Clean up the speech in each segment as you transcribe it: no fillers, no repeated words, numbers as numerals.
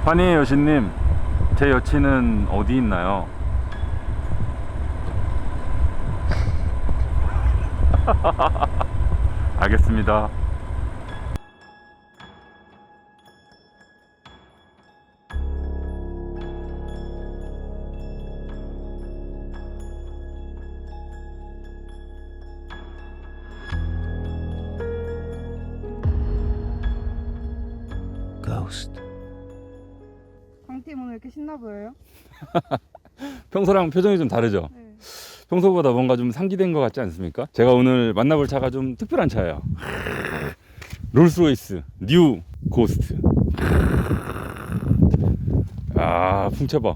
환희의 여신님, 제 여친은 어디 있나요? 알겠습니다. 강팀 오늘 이렇게 신나 보여요? 평소랑 표정이 좀 다르죠? 네. 평소보다 뭔가 좀 상기된 것 같지 않습니까? 제가 오늘 만나볼 차가 좀 특별한 차예요. 롤스로이스 뉴 고스트. 아, 풍채봐.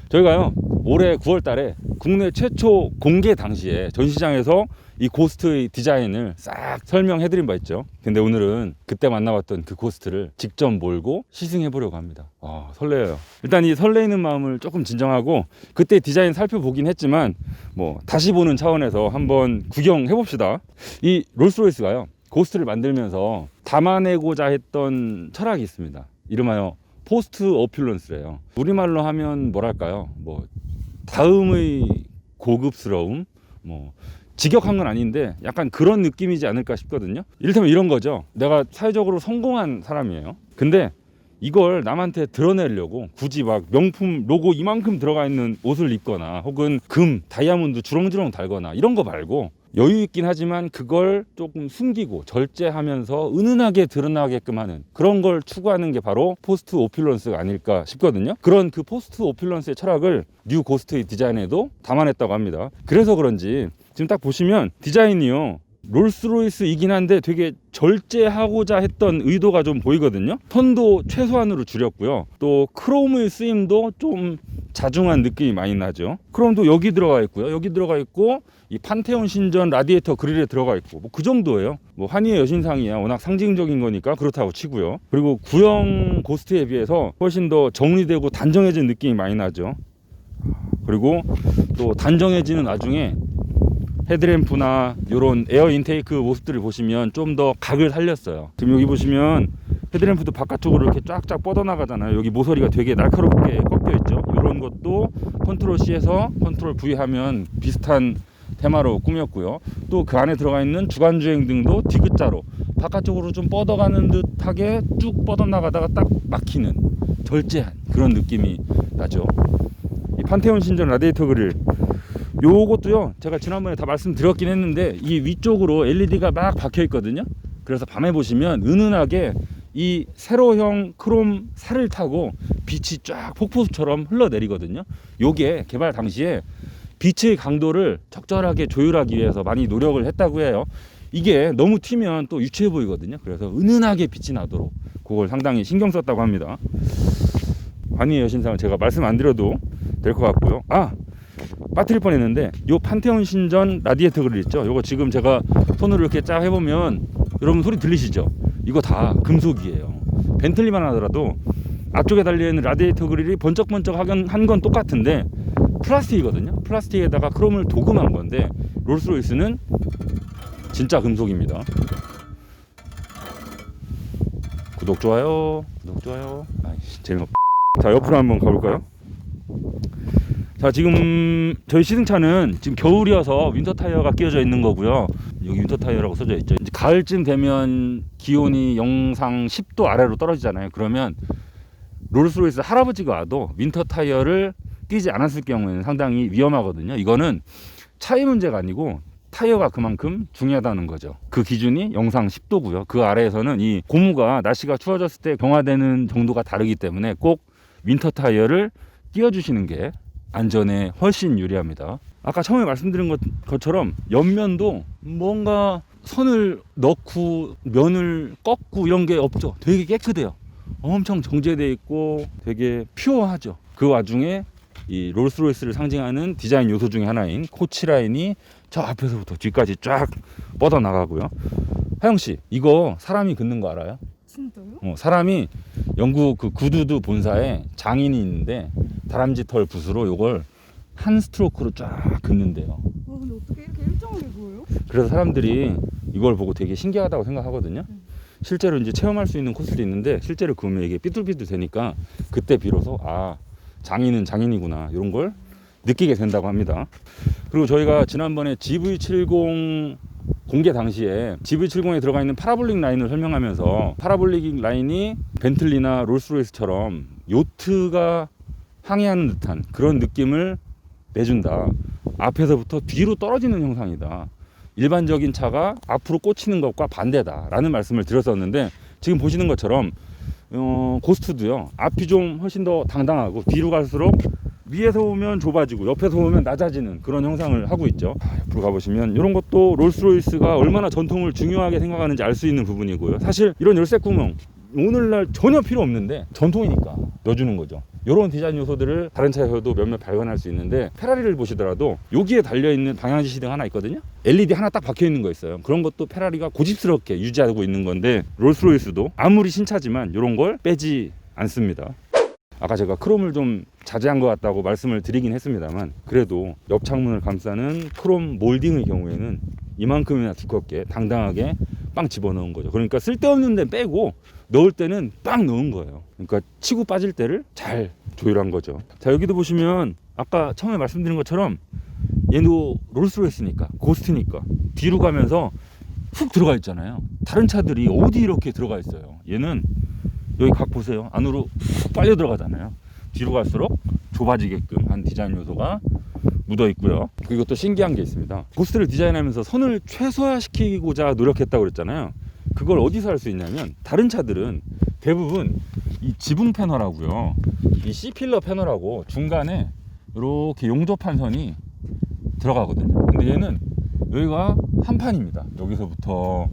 저희가요 올해 9월 달에 국내 최초 공개 당시에 전시장에서 이 고스트의 디자인을 싹 설명해 드린 바 있죠. 근데 오늘은 그때 만나봤던 그 고스트를 직접 몰고 시승해 보려고 합니다. 설레요. 일단 이 설레이는 마음을 조금 진정하고, 그때 디자인 살펴보긴 했지만 뭐 다시 보는 차원에서 한번 구경해 봅시다. 이 롤스로이스가요 고스트를 만들면서 담아내고자 했던 철학이 있습니다. 이름하여 포스트 어퓰런스래요. 우리말로 하면 뭐랄까요, 뭐 다음의 고급스러움, 뭐 직역한 건 아닌데 약간 그런 느낌이지 않을까 싶거든요. 이를테면 이런 거죠. 내가 사회적으로 성공한 사람이에요. 근데 이걸 남한테 드러내려고 굳이 막 명품 로고 이만큼 들어가 있는 옷을 입거나 혹은 금, 다이아몬드 주렁주렁 달거나 이런 거 말고, 여유 있긴 하지만 그걸 조금 숨기고 절제하면서 은은하게 드러나게끔 하는 그런 걸 추구하는 게 바로 포스트 오퓰런스가 아닐까 싶거든요. 그런 그 포스트 오퓰런스의 철학을 뉴 고스트의 디자인에도 담아냈다고 합니다. 그래서 그런지 지금 딱 보시면 디자인이요 롤스로이스이긴 한데 되게 절제하고자 했던 의도가 좀 보이거든요. 톤도 최소한으로 줄였고요. 또 크롬의 쓰임도 좀 자중한 느낌이 많이 나죠. 크롬도 여기 들어가 있고요. 여기 들어가 있고 이 판테온 신전 라디에이터 그릴에 들어가 있고 뭐 그 정도예요. 뭐 환희의 여신상이야 워낙 상징적인 거니까 그렇다고 치고요. 그리고 구형 고스트에 비해서 훨씬 더 정리되고 단정해진 느낌이 많이 나죠. 그리고 또 단정해지는 와중에 헤드램프나 이런 에어 인테이크 모습들을 보시면 좀 더 각을 살렸어요. 지금 여기 보시면 헤드램프도 바깥쪽으로 이렇게 쫙쫙 뻗어나가잖아요. 여기 모서리가 되게 날카롭게 꺾여 있죠. 이런 것도 컨트롤 C에서 컨트롤 V 하면 비슷한 테마로 꾸몄고요. 또 그 안에 들어가 있는 주간주행 등도 디귿자로 바깥쪽으로 좀 뻗어가는 듯하게 쭉 뻗어나가다가 딱 막히는 절제한 그런 느낌이 나죠. 이 판테온 신전 라디에이터 그릴, 요것도요 제가 지난번에 다 말씀드렸긴 했는데 이 위쪽으로 LED가 막 박혀 있거든요. 그래서 밤에 보시면 은은하게 이 세로형 크롬 살을 타고 빛이 쫙 폭포수처럼 흘러내리거든요. 요게 개발 당시에 빛의 강도를 적절하게 조율하기 위해서 많이 노력을 했다고 해요. 이게 너무 튀면 또 유치해 보이거든요. 그래서 은은하게 빛이 나도록 그걸 상당히 신경 썼다고 합니다. 환희의 여신상을 제가 말씀 안 드려도 될 것 같고요. 빠뜨릴 뻔했는데 요 판테온 신전 라디에이터 그릴 있죠. 요거 지금 제가 손으로 이렇게 쫙 해보면 여러분 소리 들리시죠? 이거 다 금속이에요. 벤틀리만 하더라도 앞쪽에 달려있는 라디에이터 그릴이 번쩍번쩍 한 건 똑같은데 플라스틱이거든요. 플라스틱에다가 크롬을 도금한 건데 롤스로이스는 진짜 금속입니다. 구독 좋아요. 재미없. 자, 옆으로 한번 가볼까요? 자, 지금 저희 시승차는 지금 겨울이어서 윈터 타이어가 끼워져 있는 거고요. 여기 윈터 타이어라고 써져 있죠. 이제 가을쯤 되면 기온이 영상 10도 아래로 떨어지잖아요. 그러면 롤스로이스 할아버지가 와도 윈터 타이어를 끼지 않았을 경우에는 상당히 위험하거든요. 이거는 차의 문제가 아니고 타이어가 그만큼 중요하다는 거죠. 그 기준이 영상 10도고요. 그 아래에서는 이 고무가 날씨가 추워졌을 때 경화되는 정도가 다르기 때문에 꼭 윈터 타이어를 끼워주시는 게 안전에 훨씬 유리합니다. 아까 처음에 말씀드린 것처럼 옆면도 뭔가 선을 넣고 면을 꺾고 이런 게 없죠. 되게 깨끗해요. 엄청 정제되어 있고 되게 퓨어하죠. 그 와중에 이 롤스로이스를 상징하는 디자인 요소 중에 하나인 코치 라인이 저 앞에서부터 뒤까지 쫙 뻗어 나가고요. 하영씨, 이거 사람이 긋는 거 알아요? 진짜요? 사람이 영국 그 구두드 본사에 장인이 있는데 다람쥐 털 붓으로 요걸 한 스트로크로 쫙 긋는데요. 근데 어떻게 이렇게 일정하게 보여요? 그래서 사람들이 이걸 보고 되게 신기하다고 생각하거든요. 실제로 이제 체험할 수 있는 코스도 있는데 실제로 그으면 이게 삐뚤삐뚤 되니까 그때 비로소 아 장인은 장인이구나 이런 걸 느끼게 된다고 합니다. 그리고 저희가 지난번에 GV70 공개 당시에 GV70에 들어가 있는 파라볼릭 라인을 설명하면서 파라볼릭 라인이 벤틀리나 롤스로이스처럼 요트가 항해하는 듯한 그런 느낌을 내준다. 앞에서부터 뒤로 떨어지는 형상이다. 일반적인 차가 앞으로 꽂히는 것과 반대다 라는 말씀을 드렸었는데 지금 보시는 것처럼 고스트도요 앞이 좀 훨씬 더 당당하고 뒤로 갈수록 위에서 오면 좁아지고 옆에서 오면 낮아지는 그런 형상을 하고 있죠. 옆으로 가보시면 이런 것도 롤스로이스가 얼마나 전통을 중요하게 생각하는지 알 수 있는 부분이고요. 사실 이런 열쇠 구멍 오늘날 전혀 필요 없는데 전통이니까 넣어주는 거죠. 이런 디자인 요소들을 다른 차에서도 몇몇 발견할 수 있는데 페라리를 보시더라도 여기에 달려있는 방향지시등 하나 있거든요. LED 하나 딱 박혀있는 거 있어요. 그런 것도 페라리가 고집스럽게 유지하고 있는 건데 롤스로이스도 아무리 신차지만 이런 걸 빼지 않습니다. 아까 제가 크롬을 좀 자제한 것 같다고 말씀을 드리긴 했습니다만 그래도 옆 창문을 감싸는 크롬 몰딩의 경우에는 이만큼이나 두껍게 당당하게 빵 집어넣은 거죠. 그러니까 쓸데없는 데 빼고 넣을 때는 빵 넣은 거예요. 그러니까 치고 빠질 때를 잘 조율한 거죠. 자, 여기도 보시면 아까 처음에 말씀드린 것처럼 얘도 롤스로이스니까 고스트니까 뒤로 가면서 훅 들어가 있잖아요. 다른 차들이 어디 이렇게 들어가 있어요. 얘는 여기 각 보세요. 안으로 훅 빨려 들어가잖아요. 뒤로 갈수록 좁아지게끔 한 디자인 요소가 묻어 있고요. 그리고 또 신기한 게 있습니다. 고스트를 디자인하면서 선을 최소화시키고자 노력했다고 그랬잖아요. 그걸 어디서 할 수 있냐면 다른 차들은 대부분 이 지붕 패널하고요, 이 C필러 패널하고 중간에 이렇게 용접한 선이 들어가거든요. 근데 얘는 여기가 한 판입니다. 여기서부터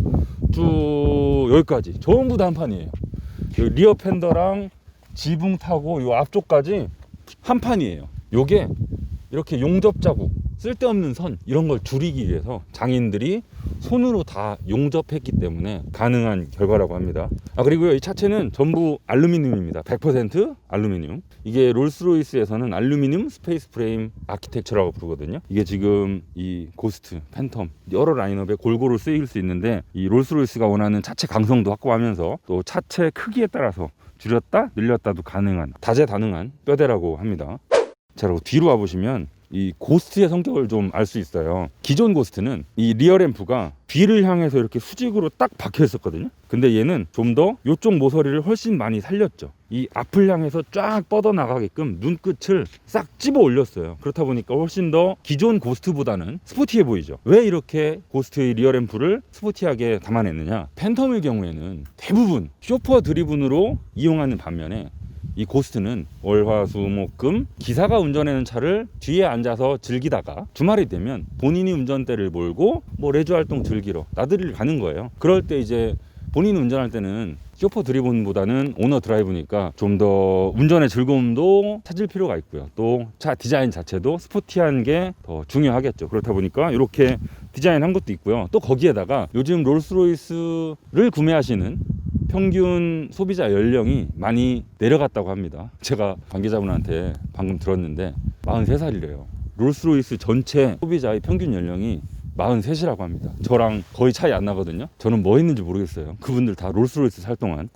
쭉 여기까지 전부 다 한 판이에요. 여기 리어 팬더랑 지붕 타고 이 앞쪽까지 한 판이에요. 요게 이렇게 용접 자국, 쓸데없는 선 이런 걸 줄이기 위해서 장인들이 손으로 다 용접했기 때문에 가능한 결과라고 합니다. 그리고요, 이 차체는 전부 알루미늄입니다. 100% 알루미늄. 이게 롤스로이스에서는 알루미늄 스페이스 프레임 아키텍처라고 부르거든요. 이게 지금 이 고스트, 팬텀 여러 라인업에 골고루 쓰일 수 있는데 이 롤스로이스가 원하는 차체 강성도 확보하면서 또 차체 크기에 따라서 줄였다 늘렸다도 가능한 다재다능한 뼈대라고 합니다. 자, 그리고 뒤로 와보시면 이 고스트의 성격을 좀 알 수 있어요. 기존 고스트는 이 리어 램프가 뒤를 향해서 이렇게 수직으로 딱 박혀 있었거든요. 근데 얘는 좀 더 이쪽 모서리를 훨씬 많이 살렸죠. 이 앞을 향해서 쫙 뻗어 나가게끔 눈끝을 싹 집어 올렸어요. 그렇다 보니까 훨씬 더 기존 고스트보다는 스포티해 보이죠. 왜 이렇게 고스트의 리어 램프를 스포티하게 담아냈느냐? 팬텀의 경우에는 대부분 쇼퍼 드리븐으로 이용하는 반면에 이 고스트는 월화수목금 기사가 운전하는 차를 뒤에 앉아서 즐기다가 주말이 되면 본인이 운전대를 몰고 뭐 레저 활동 즐기러 나들이를 가는 거예요. 그럴 때 이제 본인이 운전할 때는 쇼퍼 드리븐보다는 오너 드라이브니까 좀 더 운전의 즐거움도 찾을 필요가 있고요. 또 차 디자인 자체도 스포티한 게 더 중요하겠죠. 그렇다 보니까 이렇게 디자인한 것도 있고요. 또 거기에다가 요즘 롤스로이스를 구매하시는 평균 소비자 연령이 많이 내려갔다고 합니다. 제가 관계자분한테 방금 들었는데 43살이래요. 롤스로이스 전체 소비자의 평균 연령이 43이라고 합니다. 저랑 거의 차이 안 나거든요. 저는 뭐 했는지 모르겠어요. 그분들 다 롤스로이스 살 동안.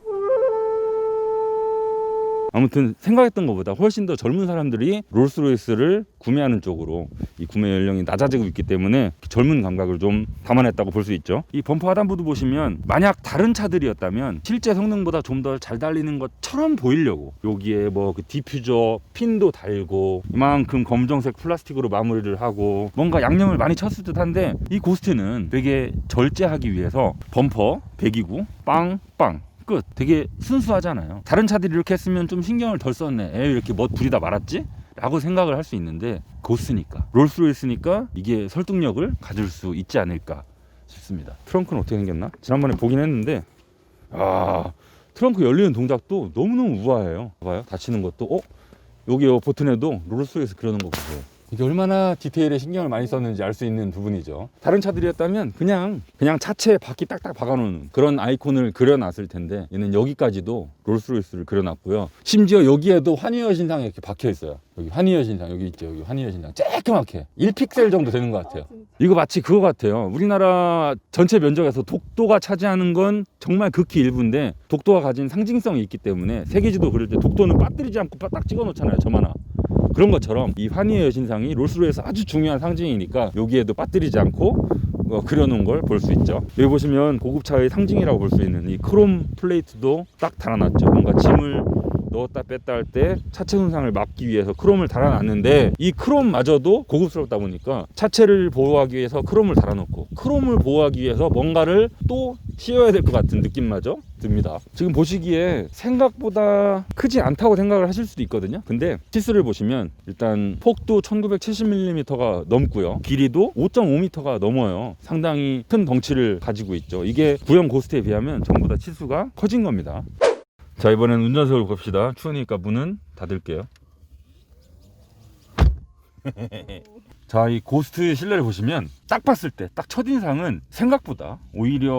아무튼 생각했던 것보다 훨씬 더 젊은 사람들이 롤스로이스를 구매하는 쪽으로 이 구매 연령이 낮아지고 있기 때문에 젊은 감각을 좀 담아냈다고 볼 수 있죠. 이 범퍼 하단부도 보시면 만약 다른 차들이었다면 실제 성능보다 좀 더 잘 달리는 것처럼 보이려고 여기에 뭐 그 디퓨저 핀도 달고 이만큼 검정색 플라스틱으로 마무리를 하고 뭔가 양념을 많이 쳤을 듯한데 이 고스트는 되게 절제하기 위해서 범퍼 배기구 빵빵 끝. 되게 순수하잖아요. 다른 차들이 이렇게 했으면 좀 신경을 덜 썼네. 에 이렇게 멋 부리다 말았지? 라고 생각을 할 수 있는데 고스트니까 롤스로이스니까 이게 설득력을 가질 수 있지 않을까 싶습니다. 트렁크는 어떻게 생겼나? 지난번에 보긴 했는데 트렁크 열리는 동작도 너무너무 우아해요. 봐요. 닫히는 것도 여기 버튼에도 롤스로이스 그려놓은 거 보세요. 이게 얼마나 디테일에 신경을 많이 썼는지 알 수 있는 부분이죠. 다른 차들이었다면 그냥 차체에 바퀴 딱딱 박아놓는 그런 아이콘을 그려놨을 텐데 얘는 여기까지도 롤스로이스를 그려놨고요. 심지어 여기에도 환희의 신상이 이렇게 박혀 있어요. 여기 환희의 신상 여기 있죠. 여기 환희의 신상 쬐끄맣게 1픽셀 정도 되는 것 같아요. 이거 마치 그거 같아요. 우리나라 전체 면적에서 독도가 차지하는 건 정말 극히 일부인데 독도가 가진 상징성이 있기 때문에 세계지도 그릴 때 독도는 빠뜨리지 않고 딱 찍어 놓잖아요. 점 하나. 그런 것처럼 이 환희의 여신상이 롤스로이스 아주 중요한 상징이니까 여기에도 빠뜨리지 않고 그려놓은 걸 볼 수 있죠. 여기 보시면 고급차의 상징이라고 볼 수 있는 이 크롬 플레이트도 딱 달아놨죠. 뭔가 짐을 넣었다 뺐다 할 때 차체 손상을 막기 위해서 크롬을 달아놨는데 이 크롬마저도 고급스럽다 보니까 차체를 보호하기 위해서 크롬을 달아놓고 크롬을 보호하기 위해서 뭔가를 또 씌워야 될 것 같은 느낌마저 듭니다. 지금 보시기에 생각보다 크지 않다고 생각을 하실 수도 있거든요. 근데 치수를 보시면 일단 폭도 1970mm가 넘고요. 길이도 5.5m가 넘어요. 상당히 큰 덩치를 가지고 있죠. 이게 구형 고스트에 비하면 전부 다 치수가 커진 겁니다. 자, 이번엔 운전석을 봅시다. 추우니까 문은 닫을게요. 자, 이 고스트 실내를 보시면 딱 봤을 때 딱 첫인상은 생각보다 오히려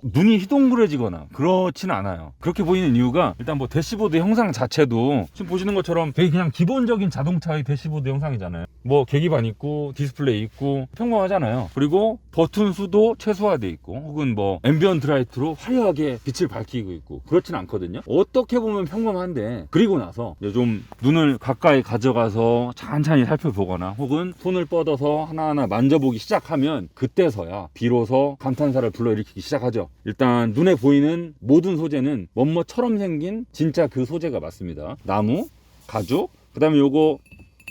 눈이 희동그레지거나 그렇지는 않아요. 그렇게 보이는 이유가 일단 뭐 대시보드 형상 자체도 지금 보시는 것처럼 되게 그냥 기본적인 자동차의 대시보드 형상이잖아요. 뭐 계기판 있고 디스플레이 있고 평범하잖아요. 그리고 버튼 수도 최소화되어 있고 혹은 뭐 앰비언트 라이트로 화려하게 빛을 밝히고 있고 그렇지는 않거든요. 어떻게 보면 평범한데 그리고 나서 이제 좀 눈을 가까이 가져가서 찬찬히 살펴보거나 혹은 손을 뻗어서 하나하나 만져보기 시작하면 그때서야 비로소 감탄사를 불러일으키기 시작하죠. 일단 눈에 보이는 모든 소재는 멋처럼 생긴 진짜 그 소재가 맞습니다. 나무, 가죽, 그 다음에 요거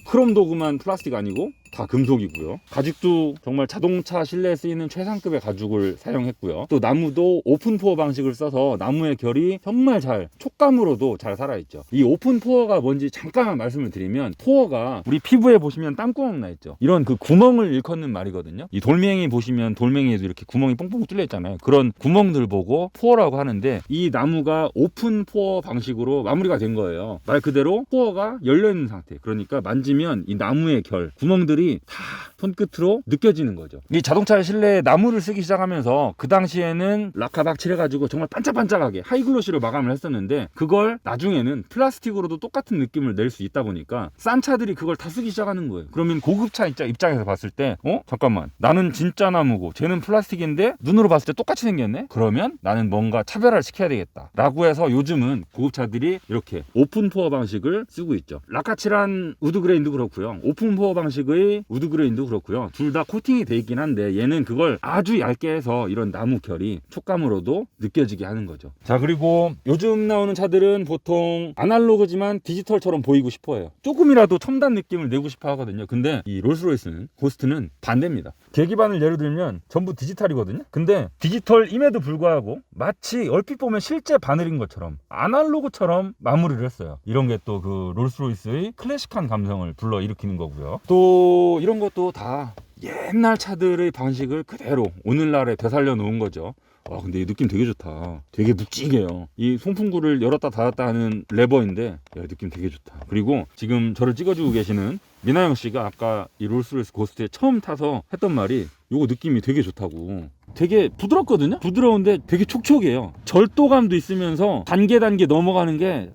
크롬 도구만 플라스틱 아니고 다 금속이고요. 가죽도 정말 자동차 실내에 쓰이는 최상급의 가죽을 사용했고요. 또 나무도 오픈포어 방식을 써서 나무의 결이 정말 잘 촉감으로도 잘 살아있죠. 이 오픈포어가 뭔지 잠깐만 말씀을 드리면 포어가 우리 피부에 보시면 땀구멍 나 있죠. 이런 그 구멍을 일컫는 말이거든요. 이 돌멩이 보시면 돌멩이에도 이렇게 구멍이 뽕뽕 뚫려 있잖아요. 그런 구멍들 보고 포어라고 하는데 이 나무가 오픈포어 방식으로 마무리가 된 거예요. 말 그대로 포어가 열려있는 상태. 그러니까 만지면 이 나무의 결, 구멍들이 다 손끝으로 느껴지는 거죠. 이 자동차 실내에 나무를 쓰기 시작하면서 그 당시에는 라카박 칠해가지고 정말 반짝반짝하게 하이글로시로 마감을 했었는데 그걸 나중에는 플라스틱으로도 똑같은 느낌을 낼 수 있다 보니까 싼 차들이 그걸 다 쓰기 시작하는 거예요. 그러면 고급차 입장에서 봤을 때 잠깐만 나는 진짜 나무고 쟤는 플라스틱인데 눈으로 봤을 때 똑같이 생겼네? 그러면 나는 뭔가 차별화를 시켜야 되겠다 라고 해서 요즘은 고급차들이 이렇게 오픈포어 방식을 쓰고 있죠. 라카칠한 우드그레인도 그렇고요. 오픈포어 방식의 우드그레인도 그렇고요. 둘 다 코팅이 돼 있긴 한데 얘는 그걸 아주 얇게 해서 이런 나무 결이 촉감으로도 느껴지게 하는 거죠. 자, 그리고 요즘 나오는 차들은 보통 아날로그지만 디지털처럼 보이고 싶어 해요. 조금이라도 첨단 느낌을 내고 싶어 하거든요. 근데 이 롤스로이스는 고스트는 반대입니다. 계기판을 예를 들면 전부 디지털이거든요. 근데 디지털임에도 불구하고 마치 얼핏 보면 실제 바늘인 것처럼 아날로그처럼 마무리를 했어요. 이런 게 또 그 롤스로이스의 클래식한 감성을 불러일으키는 거고요. 또 이런 것도 다 옛날 차들의 방식을 그대로 오늘날에 되살려 놓은 거죠. 근데 이 느낌 되게 좋다. 되게 묵직해요. 이 송풍구를 열었다 닫았다 하는 레버인데 느낌 되게 좋다. 그리고 지금 저를 찍어주고 계시는 미나영 씨가 아까 이 롤스로이스 고스트에 처음 타서 했던 말이 요거 느낌이 되게 좋다고. 되게 부드럽거든요. 부드러운데 되게 촉촉해요. 절도감도 있으면서 단계 넘어가는 게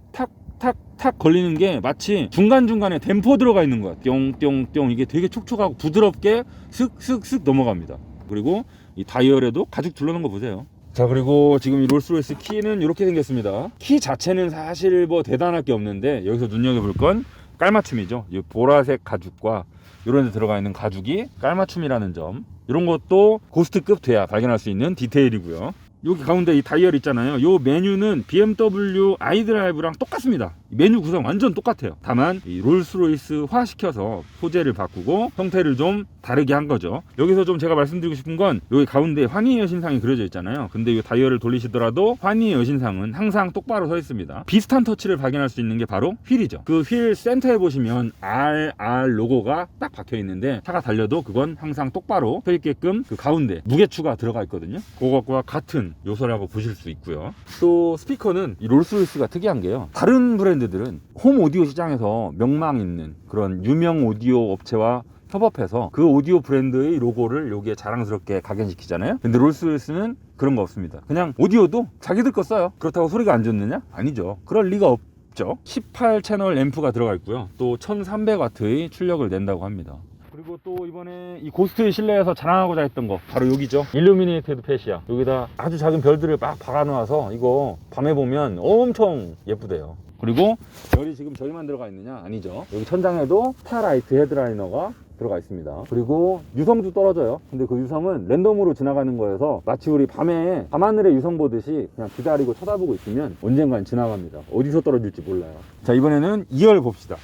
탁 걸리는 게 마치 중간중간에 댐퍼 들어가 있는 거야. 뿅뿅뿅. 이게 되게 촉촉하고 부드럽게 슥슥슥 넘어갑니다. 그리고 이 다이얼에도 가죽 둘러놓은 거 보세요. 자, 그리고 지금 이 롤스로이스 키는 이렇게 생겼습니다. 키 자체는 사실 뭐 대단할 게 없는데 여기서 눈여겨볼 건 깔맞춤이죠. 이 보라색 가죽과 이런 데 들어가 있는 가죽이 깔맞춤이라는 점. 이런 것도 고스트급 돼야 발견할 수 있는 디테일이고요. 여기 가운데 이 다이얼 있잖아요. 요 메뉴는 BMW iDrive랑 똑같습니다. 메뉴 구성 완전 똑같아요. 다만 이 롤스로이스화 시켜서 소재를 바꾸고 형태를 좀 다르게 한 거죠. 여기서 좀 제가 말씀드리고 싶은 건 여기 가운데 환희의 여신상이 그려져 있잖아요. 근데 이 다이얼을 돌리시더라도 환희의 여신상은 항상 똑바로 서 있습니다. 비슷한 터치를 발견할 수 있는 게 바로 휠이죠. 그 휠 센터에 보시면 RR 로고가 딱 박혀 있는데 차가 달려도 그건 항상 똑바로 서 있게끔 그 가운데 무게추가 들어가 있거든요. 그것과 같은 있는 요소라고 보실 수 있고요. 또 스피커는 이 롤스로이스가 특이한 게요, 다른 브랜드들은 홈 오디오 시장에서 명망 있는 그런 유명 오디오 업체와 협업해서 그 오디오 브랜드의 로고를 여기에 자랑스럽게 각인시키잖아요. 근데 롤스로이스는 그런 거 없습니다. 그냥 오디오도 자기들 거 써요. 그렇다고 소리가 안 좋느냐? 아니죠. 그럴 리가 없죠. 18채널 앰프가 들어가 있고요. 또 1300W의 출력을 낸다고 합니다. 그리고 또 이번에 이 고스트의 실내에서 자랑하고자 했던 거 바로 여기죠. 일루미네이티드 펫이야. 여기다 아주 작은 별들을 막 박아놓아서 이거 밤에 보면 엄청 예쁘대요. 그리고 별이 지금 저기만 들어가 있느냐? 아니죠. 여기 천장에도 스타라이트 헤드라이너가 들어가 있습니다. 그리고 유성도 떨어져요. 근데 그 유성은 랜덤으로 지나가는 거여서 마치 우리 밤에 밤하늘의 유성 보듯이 그냥 기다리고 쳐다보고 있으면 언젠간 지나갑니다. 어디서 떨어질지 몰라요. 자, 이번에는 2열 봅시다.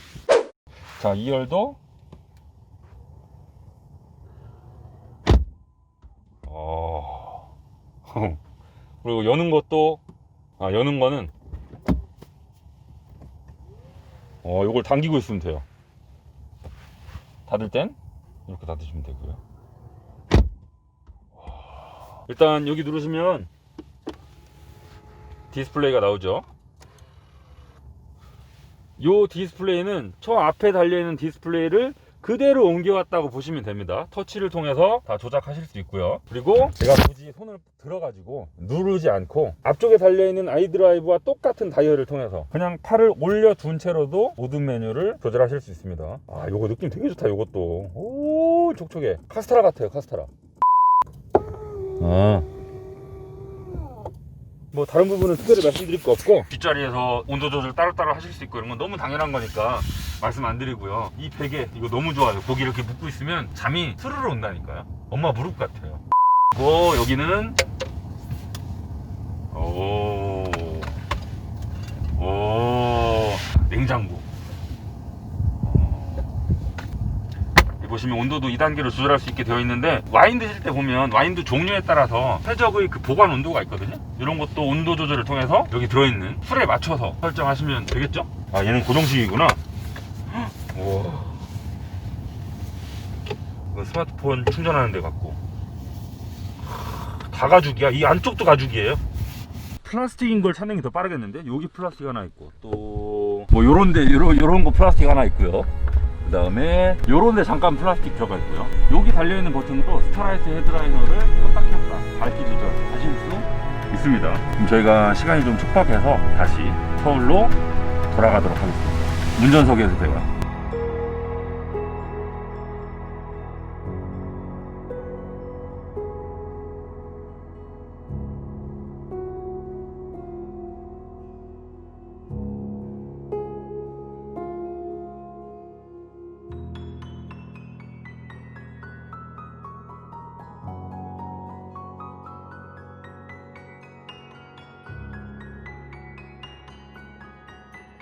자, 2열도 그리고 여는 것도 여는 거는 요걸 당기고 있으면 돼요. 닫을 땐 이렇게 닫으시면 되고요. 일단 여기 누르시면 디스플레이가 나오죠. 요 디스플레이는 저 앞에 달려있는 디스플레이를 그대로 옮겨왔다고 보시면 됩니다. 터치를 통해서 다 조작하실 수 있고요. 그리고 제가 굳이 손을 들어가지고 누르지 않고 앞쪽에 달려있는 아이드라이브와 똑같은 다이얼을 통해서 그냥 팔을 올려둔 채로도 모든 메뉴를 조절하실 수 있습니다. 요거 느낌 되게 좋다. 요것도 오, 촉촉해. 카스타라 같아요. 카스타라. 뭐 다른 부분은 특별히 말씀드릴 거 없고, 뒷자리에서 온도 조절 따로따로 하실 수 있고 이런 건 너무 당연한 거니까 말씀 안 드리고요. 이 베개 이거 너무 좋아요. 거기 이렇게 묶고 있으면 잠이 스르르 온다니까요. 엄마 무릎 같아요. 그리고 여기는 냉장고. 보시면 온도도 2단계로 조절할 수 있게 되어 있는데, 와인 드실 때 보면 와인도 종류에 따라서 최적의 그 보관 온도가 있거든요. 이런 것도 온도 조절을 통해서 여기 들어있는 풀에 맞춰서 설정하시면 되겠죠. 얘는 고정식이구나. 우와, 이거 스마트폰 충전하는 데 같고 다 가죽이야. 이 안쪽도 가죽이에요. 플라스틱인 걸 찾는 게 더 빠르겠는데, 여기 플라스틱 하나 있고, 또 뭐 요런데 요런 거 플라스틱 하나 있고요. 그 다음에 요런데 잠깐 플라스틱 들어가 있고요. 여기 달려있는 버튼으로 스타라이트 헤드라이너를 켰다 켰다 밝기 조절 하실 수 있습니다. 그럼 저희가 시간이 좀 촉박해서 다시 서울로 돌아가도록 하겠습니다. 운전석에서 제가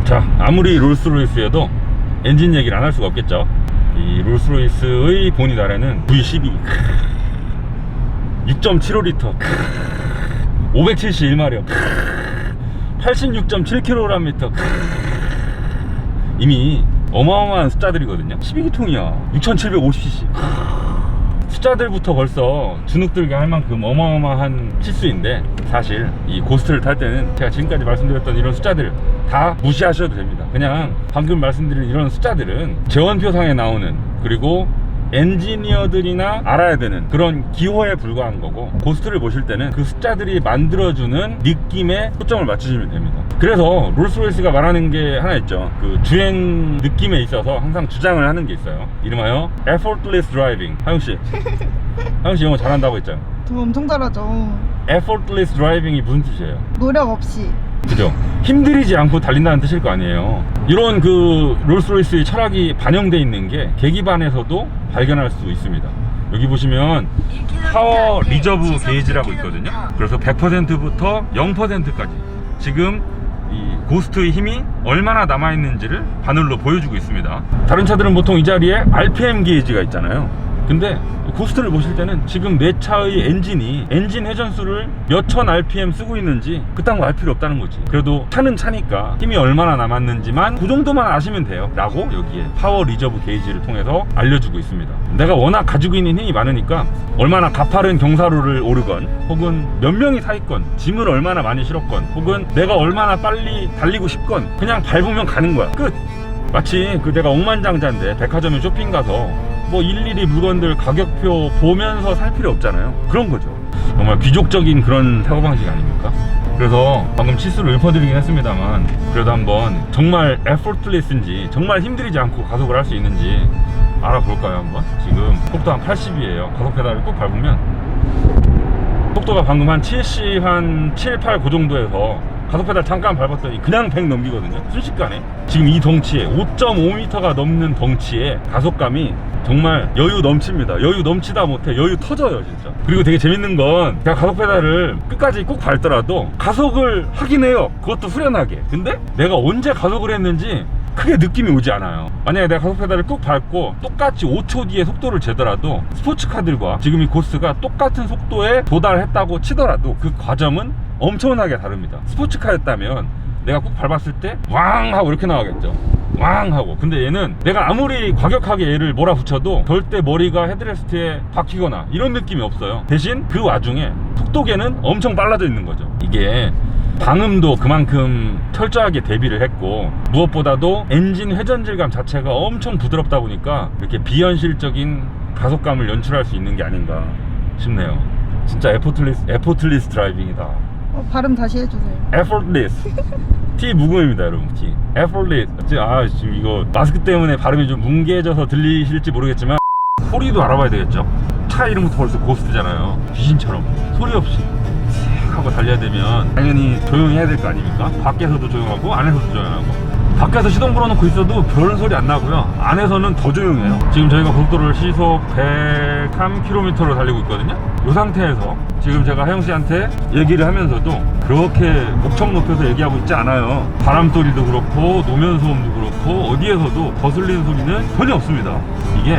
자, 아무리 롤스로이스여도 엔진 얘기를 안 할 수가 없겠죠. 이 롤스로이스의 본이 달에는 V12 6.75L 571마력 86.7kg 이미 어마어마한 숫자들이거든요. 12기통이야. 6750cc. 숫자들부터 벌써 주눅들게 할 만큼 어마어마한 치수인데, 사실 이 고스트를 탈 때는 제가 지금까지 말씀드렸던 이런 숫자들 다 무시하셔도 됩니다. 그냥 방금 말씀드린 이런 숫자들은 재원표상에 나오는, 그리고 엔지니어들이나 알아야 되는 그런 기호에 불과한 거고, 고스트를 보실 때는 그 숫자들이 만들어주는 느낌에 초점을 맞추시면 됩니다. 그래서 롤스로이스가 말하는 게 하나 있죠. 그 주행 느낌에 있어서 항상 주장을 하는 게 있어요. 이름하여 effortless driving. 하영씨 영어 잘한다고 했잖아요. 저 엄청 잘하죠. effortless driving이 무슨 뜻이에요? 노력 없이. 그죠? 힘들이지 않고 달린다는 뜻일 거 아니에요. 이런 그 롤스로이스의 철학이 반영되어 있는 게 계기판에서도 발견할 수 있습니다. 여기 보시면 파워 리저브 게이지라고 있거든요. 그래서 100%부터 0%까지 지금 이 고스트의 힘이 얼마나 남아있는지를 바늘로 보여주고 있습니다. 다른 차들은 보통 이 자리에 RPM 게이지가 있잖아요. 근데 고스트를 보실 때는 지금 내 차의 엔진 회전수를 몇천 RPM 쓰고 있는지 그딴 거 알 필요 없다는 거지. 그래도 차는 차니까 힘이 얼마나 남았는지만 그 정도만 아시면 돼요 라고 여기에 파워 리저브 게이지를 통해서 알려주고 있습니다. 내가 워낙 가지고 있는 힘이 많으니까 얼마나 가파른 경사로를 오르건, 혹은 몇 명이 타 있건, 짐을 얼마나 많이 실었건, 혹은 내가 얼마나 빨리 달리고 싶건 그냥 밟으면 가는 거야. 끝. 마치 내가 억만장자인데 백화점에 쇼핑 가서 뭐 일일이 물건들 가격표 보면서 살 필요 없잖아요. 그런 거죠. 정말 귀족적인 그런 사고방식 아닙니까? 그래서 방금 치수를 읊어드리긴 했습니다만, 그래도 한번 정말 effortless인지 정말 힘들이지 않고 가속을 할 수 있는지 알아볼까요 한번? 지금 속도 한 80이에요 가속 페달을 꾹 밟으면 속도가 방금 한 70, 한 7, 8 그 정도에서 가속 페달 잠깐 밟았더니 그냥 100 넘기거든요 순식간에. 지금 이 덩치에 5.5m가 넘는 덩치에 가속감이 정말 여유 넘칩니다. 여유 넘치다 못해 여유 터져요 진짜. 그리고 되게 재밌는 건 제가 가속 페달을 끝까지 꾹 밟더라도 가속을 하긴 해요. 그것도 후련하게. 근데 내가 언제 가속을 했는지 크게 느낌이 오지 않아요. 만약에 내가 가속 페달을 꾹 밟고 똑같이 5초 뒤에 속도를 재더라도 스포츠카들과 지금 이 고스트가 똑같은 속도에 도달했다고 치더라도 그 과정은 엄청나게 다릅니다. 스포츠카였다면 내가 꾹 밟았을 때 왕 하고 이렇게 나가겠죠. 왕 하고. 근데 얘는 내가 아무리 과격하게 얘를 몰아붙여도 절대 머리가 헤드레스트에 박히거나 이런 느낌이 없어요. 대신 그 와중에 속도계는 엄청 빨라져 있는 거죠. 이게 방음도 그만큼 철저하게 대비를 했고, 무엇보다도 엔진 회전질감 자체가 엄청 부드럽다 보니까 이렇게 비현실적인 가속감을 연출할 수 있는 게 아닌가 싶네요. 진짜 effortless 드라이빙이다. 발음 다시 해주세요. effortless. T 묵음입니다 여러분. T effortless. 지금 이거 마스크 때문에 발음이 좀 뭉개져서 들리실지 모르겠지만 소리도 알아봐야 되겠죠. 차 이름부터 벌써 고스트잖아요. 귀신처럼 소리 없이 하고 달려야 되면 당연히 조용히 해야 될 거 아닙니까? 밖에서도 조용하고 안에서도 조용하고. 밖에서 시동 걸어놓고 있어도 별 소리 안 나고요, 안에서는 더 조용해요. 지금 저희가 고속도로를 시속 103km로 달리고 있거든요. 이 상태에서 지금 제가 혜영씨한테 얘기를 하면서도 그렇게 목청 높여서 얘기하고 있지 않아요. 바람 소리도 그렇고 노면 소음도 그렇고 어디에서도 거슬리는 소리는 전혀 없습니다. 이게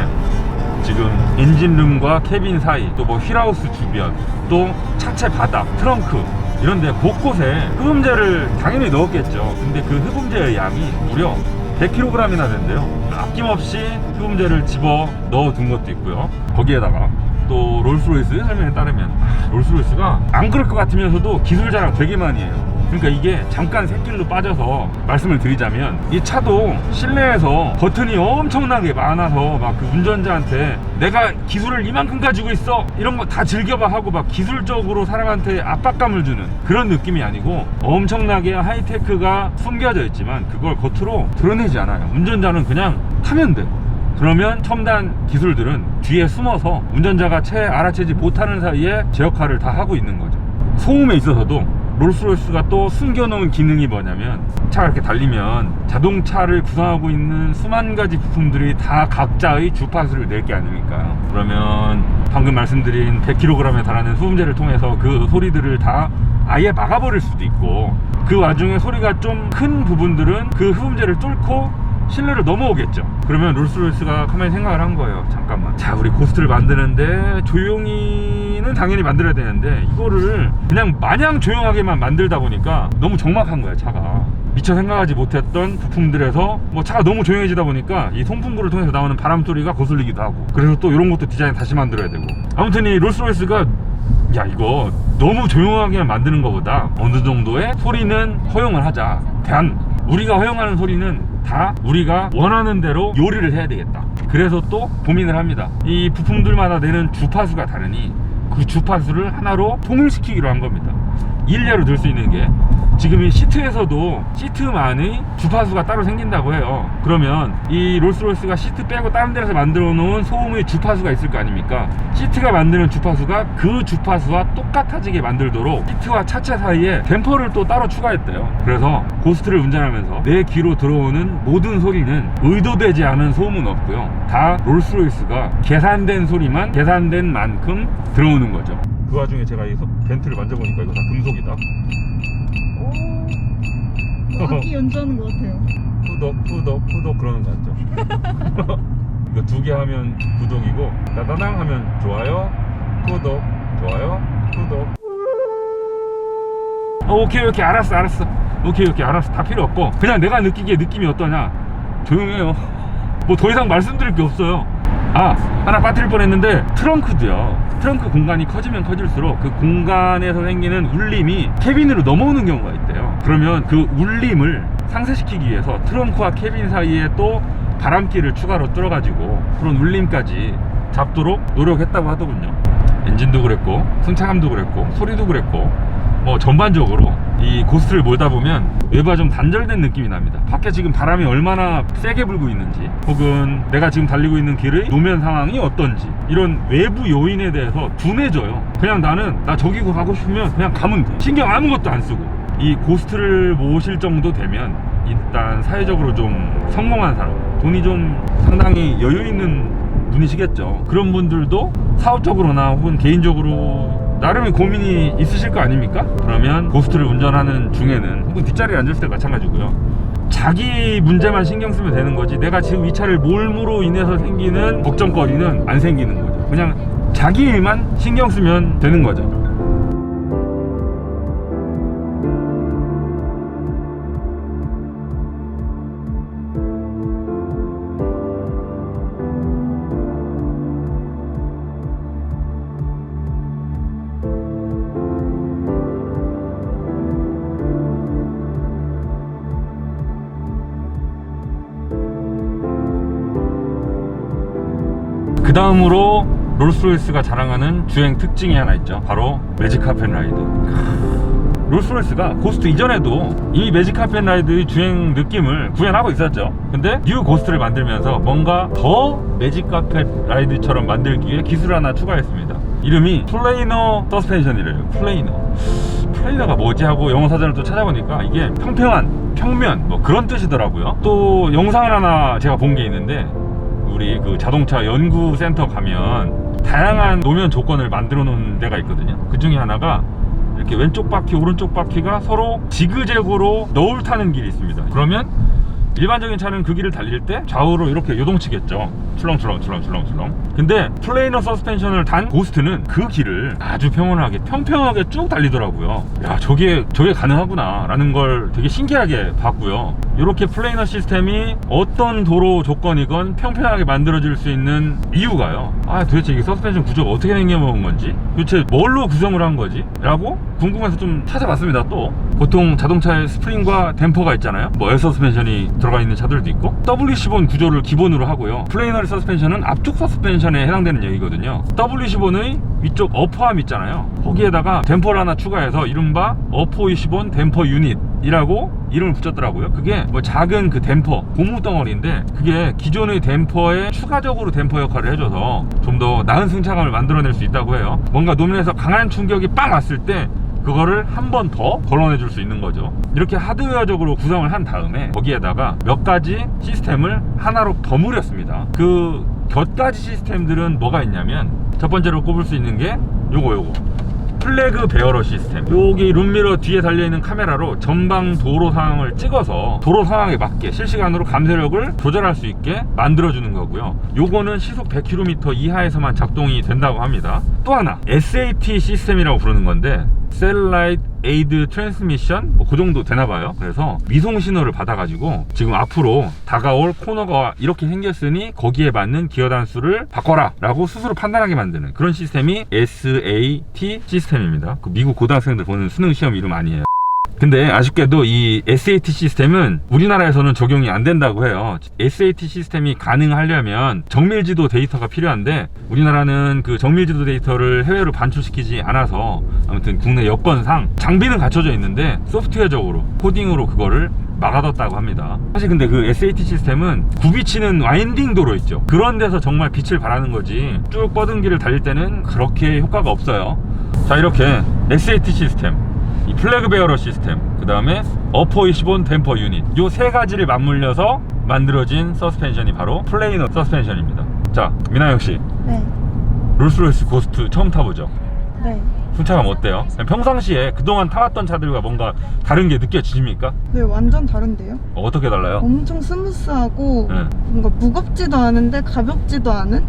지금 엔진룸과 캐빈 사이, 또 뭐 휠하우스 주변, 또 차체 바닥, 트렁크 이런데 곳곳에 흡음재를 당연히 넣었겠죠. 근데 그 흡음재의 양이 무려 100kg이나 된대요. 아낌없이 흡음재를 집어 넣어둔 것도 있고요. 거기에다가 또 롤스로이스 설명에 따르면 롤스로이스가 안 그럴 것 같으면서도 기술 자랑 되게 많이 해요. 그러니까 이게 잠깐 샛길로 빠져서 말씀을 드리자면, 이 차도 실내에서 버튼이 엄청나게 많아서 막 그 운전자한테 내가 기술을 이만큼 가지고 있어 이런 거 다 즐겨봐 하고 막 기술적으로 사람한테 압박감을 주는 그런 느낌이 아니고, 엄청나게 하이테크가 숨겨져 있지만 그걸 겉으로 드러내지 않아요. 운전자는 그냥 타면 돼. 그러면 첨단 기술들은 뒤에 숨어서 운전자가 채 알아채지 못하는 사이에 제 역할을 다 하고 있는 거죠. 소음에 있어서도 롤스로이스가 또 숨겨놓은 기능이 뭐냐면, 차가 이렇게 달리면 자동차를 구성하고 있는 수만 가지 부품들이 다 각자의 주파수를 낼 게 아닙니까? 그러면 방금 말씀드린 100kg에 달하는 흡음재를 통해서 그 소리들을 다 아예 막아버릴 수도 있고, 그 와중에 소리가 좀 큰 부분들은 그 흡음재를 뚫고 실내로 넘어오겠죠. 그러면 롤스로이스가 가만히 생각을 한 거예요. 잠깐만, 자 우리 고스트를 만드는데 조용히는 당연히 만들어야 되는데 이거를 그냥 마냥 조용하게만 만들다 보니까 너무 적막한 거야. 차가 미처 생각하지 못했던 부품들에서 뭐 차가 너무 조용해지다 보니까 이 송풍구를 통해서 나오는 바람 소리가 거슬리기도 하고, 그래서 또 이런 것도 디자인 다시 만들어야 되고. 아무튼 이 롤스로이스가 야 이거 너무 조용하게만 만드는 것보다 어느 정도의 소리는 허용을 하자. 단 우리가 허용하는 소리는 다 우리가 원하는 대로 요리를 해야 되겠다. 그래서 또 고민을 합니다. 이 부품들마다 내는 주파수가 다르니 그 주파수를 하나로 통일시키기로 한 겁니다. 일례로 들 수 있는 게, 지금 이 시트에서도 시트만의 주파수가 따로 생긴다고 해요. 그러면 이 롤스로이스가 시트 빼고 다른 데서 만들어 놓은 소음의 주파수가 있을 거 아닙니까? 시트가 만드는 주파수가 그 주파수와 똑같아지게 만들도록 시트와 차체 사이에 댐퍼를 또 따로 추가했대요. 그래서 고스트를 운전하면서 내 귀로 들어오는 모든 소리는 의도되지 않은 소음은 없고요, 다 롤스로이스가 계산된 소리만 계산된 만큼 들어오는 거죠. 그 와중에 제가 이 벤트를 만져보니까 이거 다 금속이다. 오, 악기 연주하는 것 같아요. 후덕 그러는 거 같죠? 이거 2개 하면 구독이고 따다당 하면 좋아요, 구독, 좋아요, 구독. 오케이 알았어. 오케이 알았어. 다 필요 없고 그냥 내가 느끼기에 느낌이 어떠냐, 조용해요. 뭐 더 이상 말씀드릴 게 없어요. 아, 하나 빠뜨릴 뻔했는데 트렁크도요. 트렁크 공간이 커지면 커질수록 그 공간에서 생기는 울림이 캐빈으로 넘어오는 경우가 있대요. 그러면 그 울림을 상쇄시키기 위해서 트렁크와 캐빈 사이에 또 바람길을 추가로 뚫어가지고 그런 울림까지 잡도록 노력했다고 하더군요. 엔진도 그랬고 승차감도 그랬고 소리도 그랬고 뭐 전반적으로 이 고스트를 몰다 보면 외부가 좀 단절된 느낌이 납니다. 밖에 지금 바람이 얼마나 세게 불고 있는지, 혹은 내가 지금 달리고 있는 길의 노면 상황이 어떤지, 이런 외부 요인에 대해서 둔해져요. 그냥 나는 나 저기고 가고 싶으면 그냥 가면 돼. 신경 아무것도 안 쓰고. 이 고스트를 모실 정도 되면 일단 사회적으로 좀 성공한 사람, 돈이 좀 상당히 여유 있는 분이시겠죠. 그런 분들도 사업적으로나 혹은 개인적으로 나름의 고민이 있으실 거 아닙니까? 그러면 고스트를 운전하는 중에는, 혹은 뒷자리에 앉았을 때 마찬가지고요, 자기 문제만 신경 쓰면 되는 거지 내가 지금 이 차를 몰므로 인해서 생기는 걱정거리는 안 생기는 거죠. 그냥 자기 일만 신경 쓰면 되는 거죠. 그 다음으로 롤스로이스가 자랑하는 주행 특징이 하나 있죠. 바로 매직 카펫 라이드. 롤스로이스가 고스트 이전에도 이미 매직 카펫 라이드의 주행 느낌을 구현하고 있었죠. 근데 뉴 고스트를 만들면서 뭔가 더 매직 카펫 라이드처럼 만들기 위해 기술을 하나 추가했습니다. 이름이 플레이너 서스펜션이래요. 플레이너가 뭐지 하고 영어 사전을 또 찾아보니까 이게 평평한, 평면 뭐 그런 뜻이더라고요. 또 영상을 하나 제가 본 게 있는데, 우리 그 자동차 연구센터 가면 다양한 노면 조건을 만들어 놓은 데가 있거든요. 그 중에 하나가 이렇게 왼쪽 바퀴 오른쪽 바퀴가 서로 지그재그로 너울 타는 길이 있습니다. 그러면 일반적인 차는 그 길을 달릴 때 좌우로 이렇게 요동치겠죠. 출렁출렁. 근데 플레이너 서스펜션을 단 고스트는 그 길을 아주 평평하게 쭉 달리더라고요. 야, 저게 가능하구나 라는 걸 되게 신기하게 봤고요. 이렇게 플레이너 시스템이 어떤 도로 조건이건 평평하게 만들어질 수 있는 이유가요, 도대체 이게 서스펜션 구조가 어떻게 생겨먹은 건지, 도대체 뭘로 구성을 한 거지? 라고 궁금해서 좀 찾아봤습니다. 또 보통 자동차에 스프링과 댐퍼가 있잖아요. 뭐 에어 서스펜션이 들어가 있는 차들도 있고, W15 구조를 기본으로 하고요. 플레이너 서스펜션은 앞쪽 서스펜션에 해당되는 얘기거든요. W15의 위쪽 어퍼암 있잖아요. 거기에다가 댐퍼를 하나 추가해서 이른바 어퍼25 댐퍼 유닛이라고 이름을 붙였더라고요. 그게 뭐 작은 그 댐퍼, 고무 덩어리인데, 그게 기존의 댐퍼에 추가적으로 댐퍼 역할을 해줘서 좀 더 나은 승차감을 만들어낼 수 있다고 해요. 뭔가 노면에서 강한 충격이 빵 왔을 때 그거를 한 번 더 걸러내 줄 수 있는 거죠. 이렇게 하드웨어적으로 구성을 한 다음에 거기에다가 몇 가지 시스템을 하나로 버무렸습니다. 그 몇 가지 시스템들은 뭐가 있냐면, 첫 번째로 꼽을 수 있는 게 요거 플래그 베어러 시스템. 여기 룸미러 뒤에 달려있는 카메라로 전방 도로 상황을 찍어서 도로 상황에 맞게 실시간으로 감쇄력을 조절할 수 있게 만들어주는 거고요. 요거는 시속 100km 이하에서만 작동이 된다고 합니다. 또 하나 SAT 시스템이라고 부르는 건데, Satellite Aid Transmission, 뭐 그 정도 되나봐요. 그래서 위성 신호를 받아가지고 지금 앞으로 다가올 코너가 이렇게 생겼으니 거기에 맞는 기어 단수를 바꿔라 라고 스스로 판단하게 만드는 그런 시스템이 SAT 시스템입니다. 그 미국 고등학생들 보는 수능 시험 이름 아니에요. 근데 아쉽게도 이 SAT 시스템은 우리나라에서는 적용이 안 된다고 해요. SAT 시스템이 가능하려면 정밀지도 데이터가 필요한데, 우리나라는 그 정밀지도 데이터를 해외로 반출시키지 않아서 아무튼 국내 여건상 장비는 갖춰져 있는데 소프트웨어적으로 코딩으로 그거를 막아뒀다고 합니다. 사실 근데 그 SAT 시스템은 굽이치는 와인딩 도로 있죠. 그런 데서 정말 빛을 발하는 거지 쭉 뻗은 길을 달릴 때는 그렇게 효과가 없어요. 자, 이렇게 SAT 시스템, 이 플래그 베어러 시스템, 그 다음에 어퍼25 댐퍼 유닛, 요 세 가지를 맞물려서 만들어진 서스펜션이 바로 플레이너 서스펜션입니다. 자, 미나영 씨, 네. 롤스로이스 고스트 처음 타보죠? 네. 승차감 어때요? 평상시에 그동안 타왔던 차들과 뭔가 다른 게 느껴지십니까? 네, 완전 다른데요? 어떻게 달라요? 엄청 스무스하고 네. 뭔가 무겁지도 않은데 가볍지도 않은?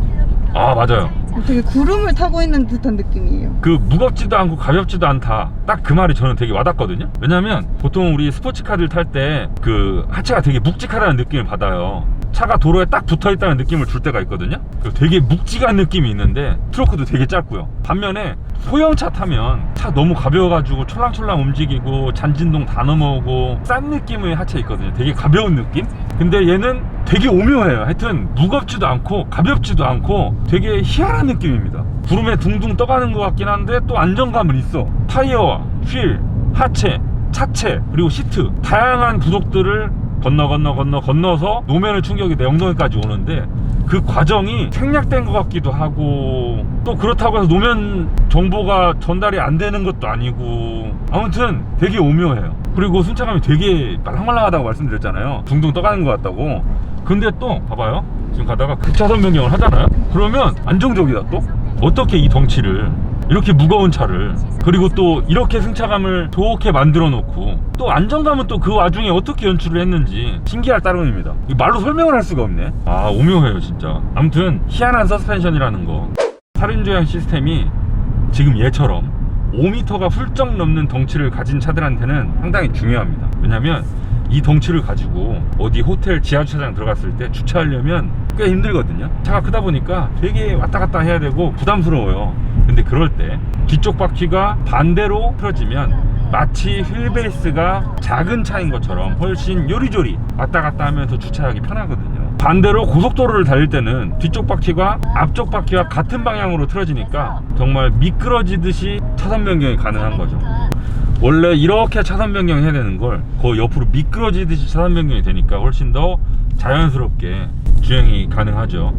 아 맞아요. 되게 구름을 타고 있는 듯한 느낌이에요. 그 무겁지도 않고 가볍지도 않다, 딱 그 말이 저는 되게 와닿거든요. 왜냐면 보통 우리 스포츠카들 탈 때 그 하체가 되게 묵직하다는 느낌을 받아요. 차가 도로에 딱 붙어있다는 느낌을 줄 때가 있거든요. 되게 묵직한 느낌이 있는데 트로크도 되게 짧고요. 반면에 소형차 타면 차 너무 가벼워가지고 촐랑촐랑 움직이고 잔진동 다 넘어오고 싼 느낌의 하체 있거든요. 되게 가벼운 느낌? 근데 얘는 되게 오묘해요. 하여튼 무겁지도 않고 가볍지도 않고 되게 희한한 느낌입니다. 구름에 둥둥 떠가는 것 같긴 한데 또 안정감은 있어. 타이어와 휠, 하체, 차체, 그리고 시트, 다양한 부속들을 건너서 노면의 충격이 내 엉덩이까지 오는데 그 과정이 생략된 것 같기도 하고, 또 그렇다고 해서 노면 정보가 전달이 안 되는 것도 아니고, 아무튼 되게 오묘해요. 그리고 승차감이 되게 말랑말랑하다고 말씀드렸잖아요. 둥둥 떠가는 것 같다고. 근데 또 봐봐요, 지금 가다가 급차선 변경을 하잖아요. 그러면 안정적이다. 또 어떻게 이 덩치를, 이렇게 무거운 차를, 그리고 또 이렇게 승차감을 좋게 만들어 놓고 또 안정감은 또 그 와중에 어떻게 연출을 했는지 신기할 따름입니다. 말로 설명을 할 수가 없네. 아 오묘해요 진짜. 아무튼 희한한 서스펜션이라는 거. 살인조향 시스템이 지금 얘처럼 5m가 훌쩍 넘는 덩치를 가진 차들한테는 상당히 중요합니다. 왜냐면 이 덩치를 가지고 어디 호텔 지하주차장 들어갔을 때 주차하려면 꽤 힘들거든요. 차가 크다 보니까 되게 왔다 갔다 해야 되고 부담스러워요. 근데 그럴 때 뒤쪽 바퀴가 반대로 틀어지면 마치 휠베이스가 작은 차인 것처럼 훨씬 요리조리 왔다 갔다 하면서 주차하기 편하거든요. 반대로 고속도로를 달릴 때는 뒤쪽 바퀴가 앞쪽 바퀴와 같은 방향으로 틀어지니까 정말 미끄러지듯이 차선 변경이 가능한 거죠. 원래 이렇게 차선 변경해야 되는 걸 거의 옆으로 미끄러지듯이 차선 변경이 되니까 훨씬 더 자연스럽게 주행이 가능하죠.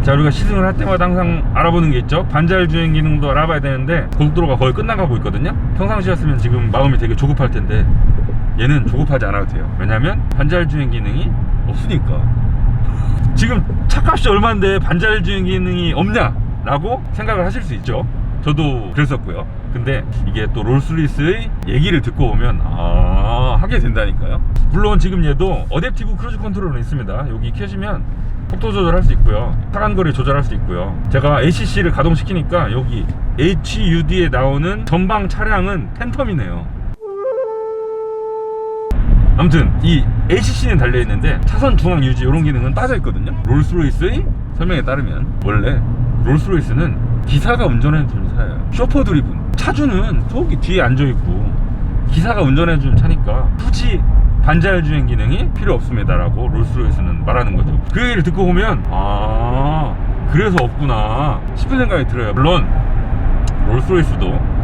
자, 우리가 시승을 할 때마다 항상 알아보는 게 있죠. 반자율 주행 기능도 알아봐야 되는데 고속도로가 거의 끝나가고 있거든요. 평상시였으면 지금 마음이 되게 조급할 텐데 얘는 조급하지 않아도 돼요. 왜냐면 반자율 주행 기능이 없으니까. 지금 차값이 얼마인데 반자율 주행 기능이 없냐 라고 생각을 하실 수 있죠. 저도 그랬었고요. 근데 이게 또 롤스로이스의 얘기를 듣고 보면 하게 된다니까요. 물론 지금 얘도 어댑티브 크루즈 컨트롤은 있습니다. 여기 켜시면 속도 조절할 수 있고요, 차간거리 조절할 수 있고요. 제가 ACC를 가동시키니까 여기 HUD에 나오는 전방 차량은 팬텀이네요. 아무튼 이 ACC는 달려있는데 차선 중앙 유지 이런 기능은 빠져있거든요. 롤스로이스의 설명에 따르면 원래 롤스로이스는 기사가 운전해주는 차예요. 쇼퍼 드리븐. 차주는 저기 뒤에 앉아있고 기사가 운전해주는 차니까 굳이 반자율 주행 기능이 필요 없습니다 라고 롤스로이스는 말하는 거죠. 그 얘기를 듣고 보면 그래서 없구나 싶은 생각이 들어요. 물론 롤스로이스도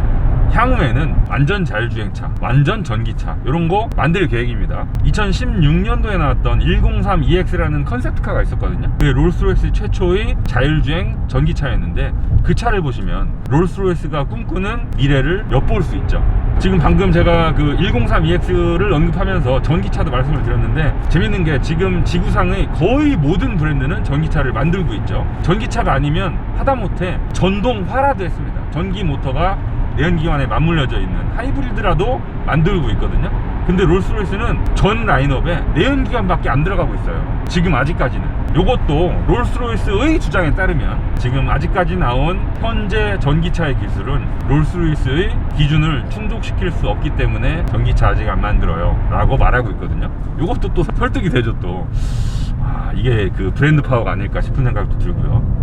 향후에는 완전 자율주행차, 완전 전기차 이런 거 만들 계획입니다. 2016년도에 나왔던 103EX라는 컨셉트카가 있었거든요. 그게 롤스로이스 최초의 자율주행 전기차였는데 그 차를 보시면 롤스로이스가 꿈꾸는 미래를 엿볼 수 있죠. 지금 방금 제가 그 103EX를 언급하면서 전기차도 말씀을 드렸는데 재밌는 게 지금 지구상의 거의 모든 브랜드는 전기차를 만들고 있죠. 전기차가 아니면 하다못해 전동화라도 했습니다. 전기 모터가 내연기관에 맞물려져 있는 하이브리드라도 만들고 있거든요. 근데 롤스로이스는 전 라인업에 내연기관밖에 안 들어가고 있어요. 지금 아직까지는. 요것도 롤스로이스의 주장에 따르면 지금 아직까지 나온 현재 전기차의 기술은 롤스로이스의 기준을 충족시킬 수 없기 때문에 전기차 아직 안 만들어요 라고 말하고 있거든요. 요것도 또 설득이 되죠. 또 이게 그 브랜드 파워가 아닐까 싶은 생각도 들고요.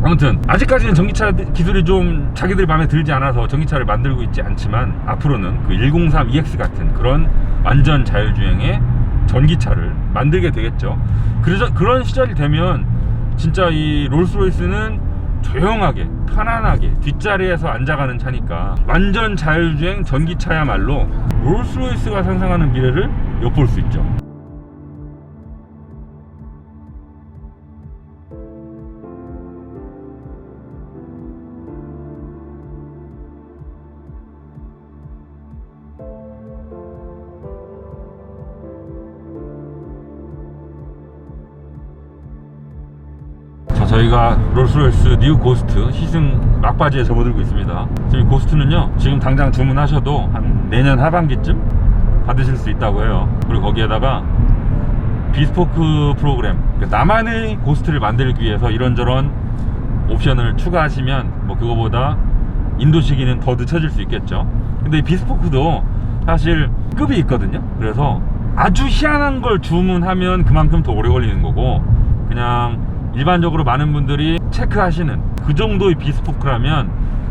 아무튼 아직까지는 전기차 기술이 좀 자기들 마음에 들지 않아서 전기차를 만들고 있지 않지만 앞으로는 그 103EX 같은 그런 완전 자율주행의 전기차를 만들게 되겠죠. 그래서 그런 시절이 되면 진짜 이 롤스로이스는 조용하게 편안하게 뒷자리에서 앉아가는 차니까 완전 자율주행 전기차야말로 롤스로이스가 상상하는 미래를 엿볼 수 있죠. 저희가 롤스로이스 뉴 고스트 시승 막바지에 접어들고 있습니다. 저희 고스트는요 지금 당장 주문하셔도 한 내년 하반기쯤 받으실 수 있다고 해요. 그리고 거기에다가 비스포크 프로그램, 그러니까 나만의 고스트를 만들기 위해서 이런저런 옵션을 추가하시면 뭐 그거보다 인도 시기는 더 늦춰질 수 있겠죠. 근데 이 비스포크도 사실 급이 있거든요. 그래서 아주 희한한 걸 주문하면 그만큼 더 오래 걸리는 거고, 그냥 일반적으로 많은 분들이 체크하시는 그 정도의 비스포크라면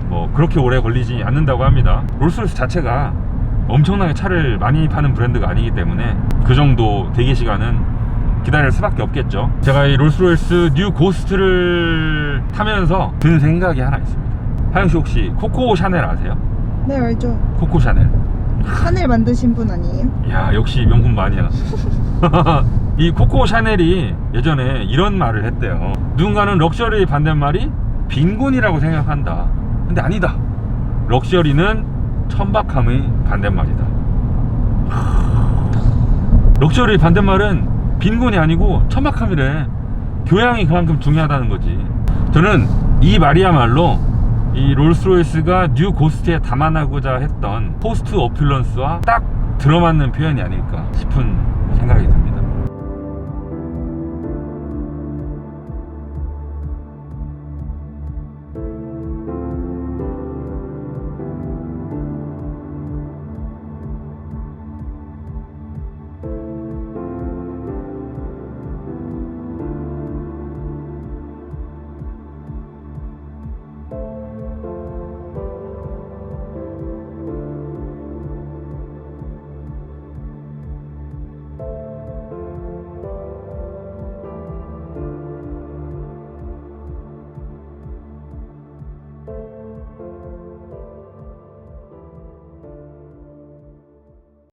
뭐 그렇게 오래 걸리지 않는다고 합니다. 롤스로이스 자체가 엄청나게 차를 많이 파는 브랜드가 아니기 때문에 그 정도 대기 시간은 기다릴 수밖에 없겠죠. 제가 이 롤스로이스 뉴 고스트를 타면서 든 생각이 하나 있습니다. 하영씨 혹시 코코 샤넬 아세요? 네, 알죠. 코코 샤넬. 샤넬 만드신 분 아니에요? 야, 역시 명품 마니아. 이 코코 샤넬이 예전에 이런 말을 했대요. 누군가는 럭셔리의 반대말이 빈곤이라고 생각한다. 근데 아니다. 럭셔리는 천박함의 반대말이다. 럭셔리의 반대말은 빈곤이 아니고 천박함이래. 교양이 그만큼 중요하다는 거지. 저는 이 말이야말로 이 롤스로이스가 뉴 고스트에 담아나고자 했던 포스트 어퓰런스와 딱 들어맞는 표현이 아닐까 싶은 생각이 듭니다.